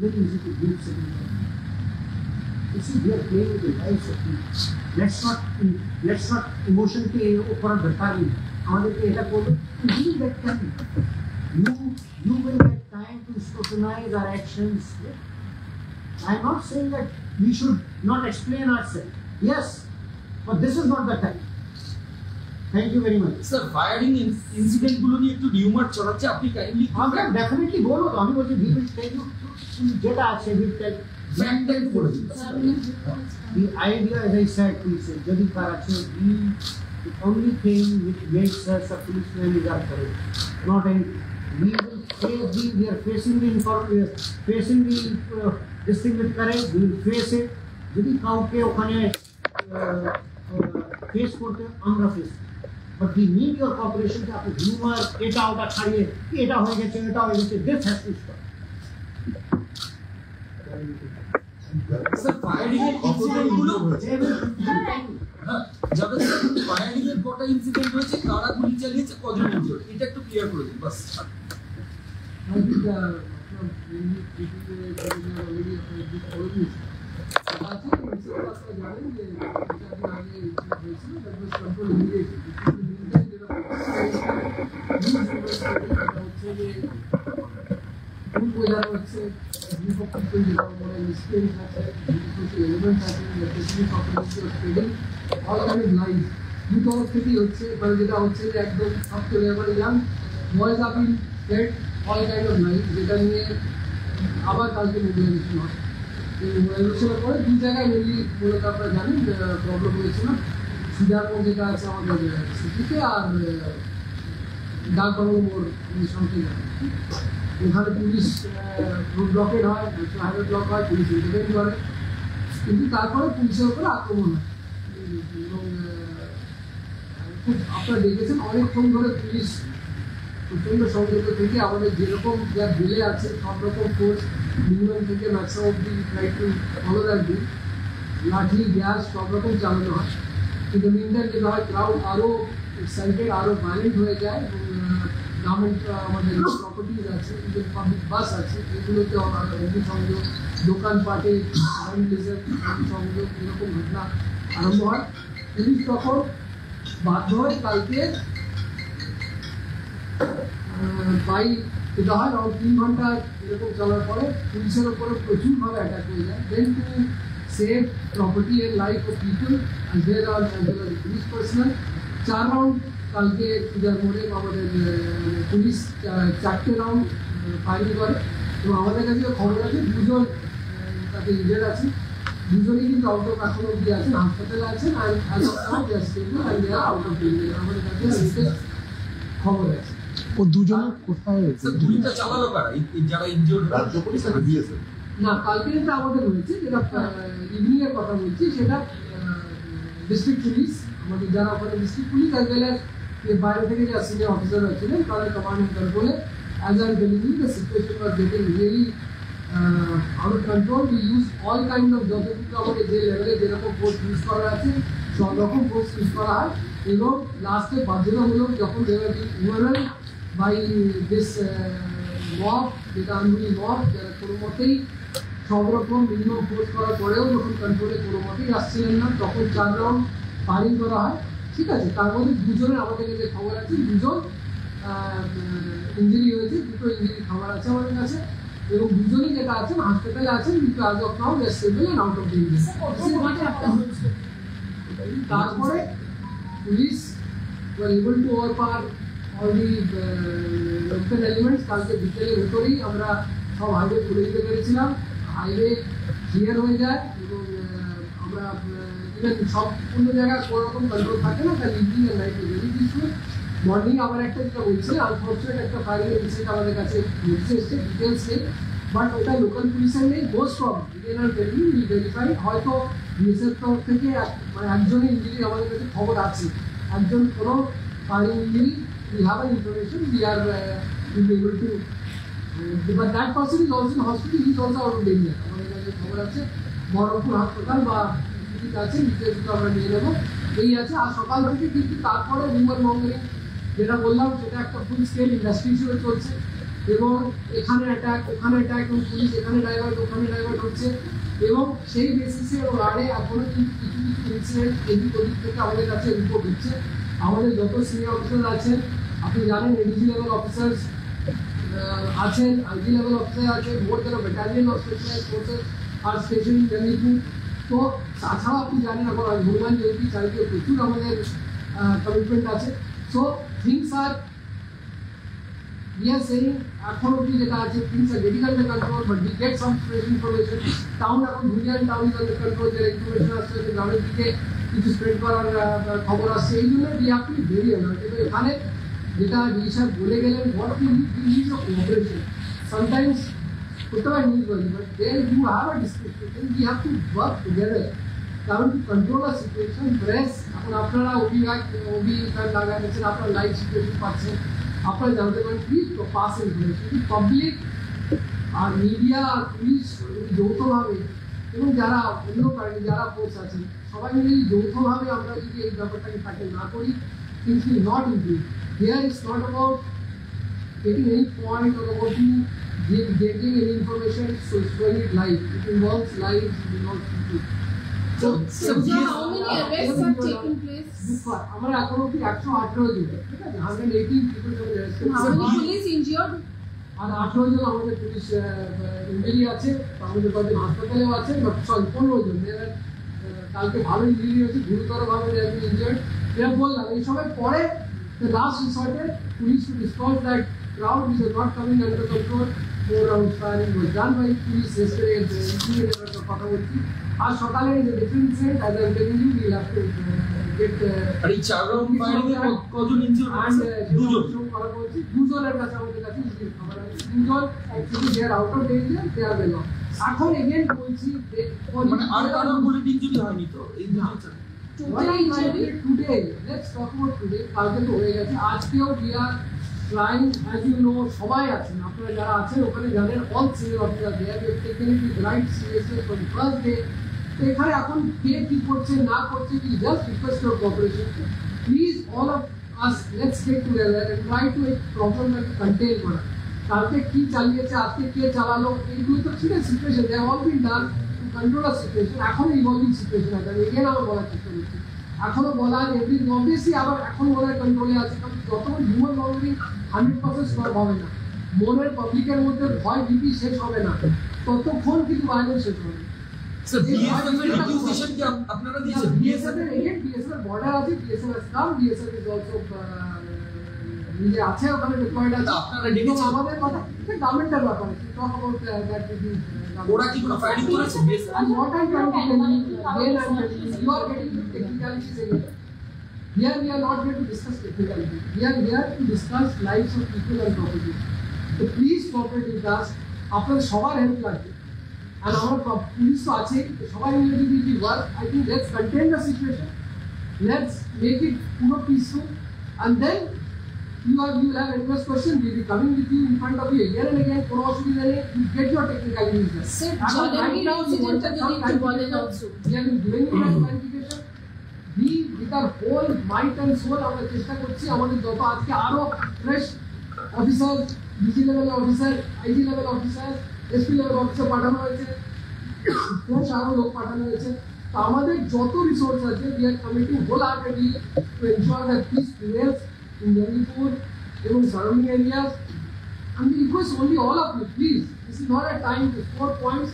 very easy to give second thought. You see, we are playing with the lives of people. Let's not emotion के ऊपर दरकार नहीं. हमारे पे ऐसा बोलो, you will get time. You will get time to scrutinize our actions. I am not saying that we should not explain ourselves. Yes, but this is not the time. Thank you very much. Sir, firing incident গুলো নিয়ে একটু rumour ছড়াচ্ছে, আপনি kindly আমরা definitely বলবো তো, আমি বলছি we will tell you যেটা আছে, we will tell fact type করে দিন। The idea, as I said, please, যদি কার আছে, the only thing which makes us a policeman is our courage, not any. We are facing this thing with courage. We will face it. যদি কাউকে ওখানে face করতে আমরা face, but we need your cooperation. যে আপনি humour এটা ওটা ছাড়িয়ে এটা হয়ে গেছে, this has to stop. Sir, firing এর ইনসিডেন্ট গুলো যাদের ফায়ারিং এর কটা ইনসিডেন্ট হয়েছে, কারা গুলি চালিয়েছে, কজন ইনজুর্ড, এটা একটু ক্লিয়ার করে দিন বাস। I think all kind of life যেটা নিয়ে আবার কালকে মোবিলাইজেশন হয়। এই মোবিলাইজেশনের পরে দুই জায়গায় মেনলি মূলত আপনারা জানেন প্রবলেম হয়েছিল, সিদ্ধার্থ যেটা আছে আমাদের সিটিতে আর ডাকবাংলো মোড় সঙ্গে ওখানে পুলিশ রোড ব্লকেড হয়, ন্যাশনাল হাইওয়ে ব্লক হয়, পুলিশ ইন্টারভেন করে, কিন্তু তারপরে পুলিশের উপরে আক্রমণ হয় এবং খুব আপনারা দেখেছেন অনেকক্ষণ ধরে পুলিশ প্রচণ্ড সংযত থেকে আমাদের যেরকম যা বিলে আছে সব রকম ফোর্স মিনিমাম থেকে ম্যাক্সিমাম অব্দি ট্রাই টু ফলো দ্যাট বিল, লাঠি গ্যাস সব রকম চালানো হয়। কিন্তু মিনটাইম যেটা হয় ক্রাউড আরও এক্সাইটেড, আরও ভায়োলেন্ট হয়ে যায় এবং গভর্নমেন্ট আমাদের প্রপার্টিজ আছে, পাবলিক বাস আছে, এগুলোতে অগ্নিসংযোগ, দোকানপাটে সংযোগ এরকম ঘটনা আরম্ভ হয়। পুলিশ তখন বাধ্য হয় কালকে বাই যেটা হয় আরও 3 ঘন্টা এরকম চলার পরে পুলিশের ওপরে প্রচুরভাবে অ্যাটাক হয়ে যায়। Then to save property and life of people and there are police personnel 4 round কালকে পূজার মোড়ে আমাদের পুলিশ 4টে রাউন্ড ফায়ারিং করে এবং আমাদের কাছে খবর আছে 2জন তাতে ইনজার্ড আছে, 2জনই কিন্তু আউট অফ এখনো অব্দি আছেন, হাসপাতালে আছেন আর as of now they are stable and they are out of danger. আমাদের কাছে লেটেস্ট খবর আছে। ও দুজনের কোথায় গুলিটা চালালো কারা, যারা ইনজুর্ড? রাজ্য পুলিশ আর বিএসএফ না, কালকে যেটা আমাদের হয়েছে, যেটা ইভিনিং এর কথা বলছি, সেটা ডিস্ট্রিক্ট পুলিশ, আমাদের যারা ওখানে district police as well as বাইরে থেকে যারা সিনিয়র অফিসাররা ছিলেন তাদের কমান্ড এন্ড কন্ট্রোলে। As I telling you the situation was getting really out of control. We use all kind of যতটুকু আমাদের যে লেভেলে যেরকম ফোর্স ইউজ করা আছে সব রকম ফোর্স ইউজ করা হয় এবং লাস্টে বাধ্যতামূলক যখন দেওয়ার ওভারঅল বাই দিস মব, যেটা আনগুলি মব, যারা কোনো মতেই সব রকম মিনিমাম ফোর্স করার পরেও যখন কন্ট্রোলে কোনো মতেই আসছিলেন না, তখন 4 রাউন্ড ফায়ারিং করা হয়। ঠিক আছে, তার মধ্যে 2জনের আমাদের কাছে খবর আছে, 2জন ইঞ্জুরি হয়েছে, 2টো ইঞ্জুরি খবর আছে আমাদের কাছে এবং 2জনই যেটা আছেন হাসপাতালে আছেন, কিন্তু as of now they are stable and out of danger. তারপরে police were able to overpower all the local elements. কালকে বিকেলের ভেতরেই আমরা সব হাইওয়ে খুলে দিতে পেরেছিলাম, হাইওয়ে ক্লিয়ার হয়ে যায় এবং আমরা ইভেন সব অন্য জায়গায় কোনো রকম কন্ট্রোল থাকে না, তার ইভিনিং এর নাইট ভেরি পিসফুল। মর্নিং আবার একটা যেটা বলছি, আনফর্চুনেট একটা ফায়ারিং ইনসিডেন্ট আমাদের কাছে নোটিস এসছে, ডিটেলস নেই, বাট ওটা লোকাল পুলিশের নেই, মোস্ট প্রবলি ভেরিফাই হয়তো বিএসএফ তরফ থেকে মানে একজনের ইঞ্জুরি আমাদের কাছে খবর আছে, একজন কোনো firing injury, we have an information, we are will be able to but that person is also in hospital, he is also out of danger। আমাদের কাছে খবর আছে বহরমপুর হাসপাতাল বা ডিস্ট্রিক্ট আছে, ডিটেলসগুলো আমরা নিয়ে নেবো, এই আছে। আর সকাল থেকে কিন্তু তারপরে রিউমার মঙ্গলিং যেটা বললাম সেটা একটা ফুল স্কেল ইন্ডাস্ট্রি হিসেবে চলছে। এবং এখানে অ্যাটাক ওখানে অ্যাটাক এবং পুলিশ এখানে ডাইভার্ট ওখানে ডাইভার্ট হচ্ছে এবং সেই বেসিসে রাড়ে এখনো কিন্তু কিছু কিছু ইনসিডেন্ট এদিক ওদিক থেকে আমাদের কাছে রিপোর্ট হচ্ছে। আমাদের যত সিনিয়র অফিসার আছেন, আপনি জানেন এডিজি লেভেল অফিসার্স আছেন, আইজি লেভেল অফিসার আছেন, more than battalion of specialised forces are station in Medinipur. তো তাছাড়াও আপনি জানেন এখন হনুমান জয়ন্তী চারিদিকে প্রচুর আমাদের কমিটমেন্ট আছে। So things are we are saying এখন অব্দি যেটা আছে things are getting under control, but we get some fresh information. Town এখন Dhulian town is under control, যে ইনফরমেশন আসছে যে গ্রামের দিকে কিছু স্প্রেড করার খবর আসছে, এই জন্য we have to be very alert. কিন্তু এখানে যেটা ডিসার বলে গেলেন what we need of cooperation. Sometimes করতে পারে নিউজ বলি, but there you have a discussion, we have to work together. কারণ to control a situation press এখন আপনারা অভিজ্ঞতা লাগাচ্ছেন, আপনারা লাইভ সিচুয়েশন পাচ্ছেন, আপনারা জানতে পারেন প্লিজ পাস ইনফরমেশন। পাবলিক আর মিডিয়া আর পুলিশ যৌথভাবে এবং যারা অন্য পার্টি যারা ফোর্স আছেন সবাই মিলে যৌথভাবে আমরা যদি এই ব্যাপারটাকে ট্যাকেল না করি, things will not improve. Here it's not about getting any point or about getting any information, so showing it live. It involves lives, it involves people. So how many arrests have taken place? আমরা এখন অব্দি 118 জন, ঠিক আছে, 118 people have been arrested. How many police injured? আর 18 জন আমাদের police injury আছে, আমাদের কয়েকজন হাসপাতালেও আছে, সরি 15 জন কালকে ভালো ইঞ্জুরি হয়েছে, গুরুতরভাবে ইঞ্জুর্ড। এরা বললাম এই সময় পরে লাস্ট রিসর্টে police to dispose that crowd which was not coming under control. 4 rounds firing was done by police yesterday at the incident কথা বলছি। আর সকালে যে different set as I'm telling you we'll have to get আর এই 4 round firing এ কতজন injured হয়েছে? দুজনের কাছে আমাদের কাছে খবর আছে, দুজন actually they are out of danger, they are well off. এখন এগেইন বলছি মানে আর কারো বুলেট ইনজুরি হয়নি তো এই দুজন? Today let's talk about today, কালকে তো হয়ে গেছে, আজকেও we are trying, as you know, সবাই আছেন, আপনারা যারা আছেন ওখানে জানেন all senior officers there, we have taken it with right seriously from the first day. তো এখানে এখন কে কি করছে না করছে, we just request your cooperation. Please all of us, let's get together and try to a problem that contain করা। কালকে কি চালিয়েছে, আজকে কে চালালো, এইগুলো তো ঠিক আছে situation, they have all been done to control a situation. এখন ইভলভিং সিচুয়েশন আছে, আমি এগেন আবার বলার চেষ্টা করছি, এখনো বলার এভরিথিং অবভিয়াসলি আবার এখন বলার কন্ট্রোলে আছে, কারণ যতক্ষণ হিউম্যান মনিটরিং 100% সলভ হবে না, মনের পাবলিকের মধ্যে ভয় ভীতি শেষ হবে না, ততক্ষণ কিন্তু ভায়োলেন্স শেষ হবে। স্যার বিএসএফ এর রিকুইজিশন কি আপনারা দিয়েছেন? বিএসএফ এর এগেইন বিএসএফ এর বর্ডার আছে, বিএসএফ এর কাম, বিএসএফ ইজ অলসো নিজে আছে ওখানে ডিপ্লয়েড আছে। আপনারা ডেকেছেন? আমাদের কথা এটা গভর্নমেন্টের ব্যাপার, টক অ্যাবাউট দ্যাট ওরা কি কোনো ফায়ারিং করেছে? And what I'm trying to tell you, again I'm telling you, you are getting into technicalities again. Here we are not here to discuss technicalities. We are here to discuss lives of people and property. So please cooperate with us. আপনাদের সবার help লাগবে, আর আমার police তো আছে, সবাই মিলে যদি we work, I think let's contain the situation, let's make it পুরো peaceful, and then you will have endless questions, we will be coming with you in front of you again and again, কোনো অসুবিধা নেই, you get your technicalities done. Sir, Jalangir incident যদি একটু বলেন also. We have been doing that clarification. We with our whole might and soul আমরা চেষ্টা করছি, আমাদের যত আজকে আরো fresh officer, DG level officer, IG level officer, SP level officer পাঠানো হয়েছে, ফ্রেশ আরো লোক পাঠানো হয়েছে। তো আমাদের যত রিসোর্স আছে we are committing wholeheartedly to ensure that peace prevails in Manipur এবং surrounding areas, and we request only all of you, please, this is not a time to score points,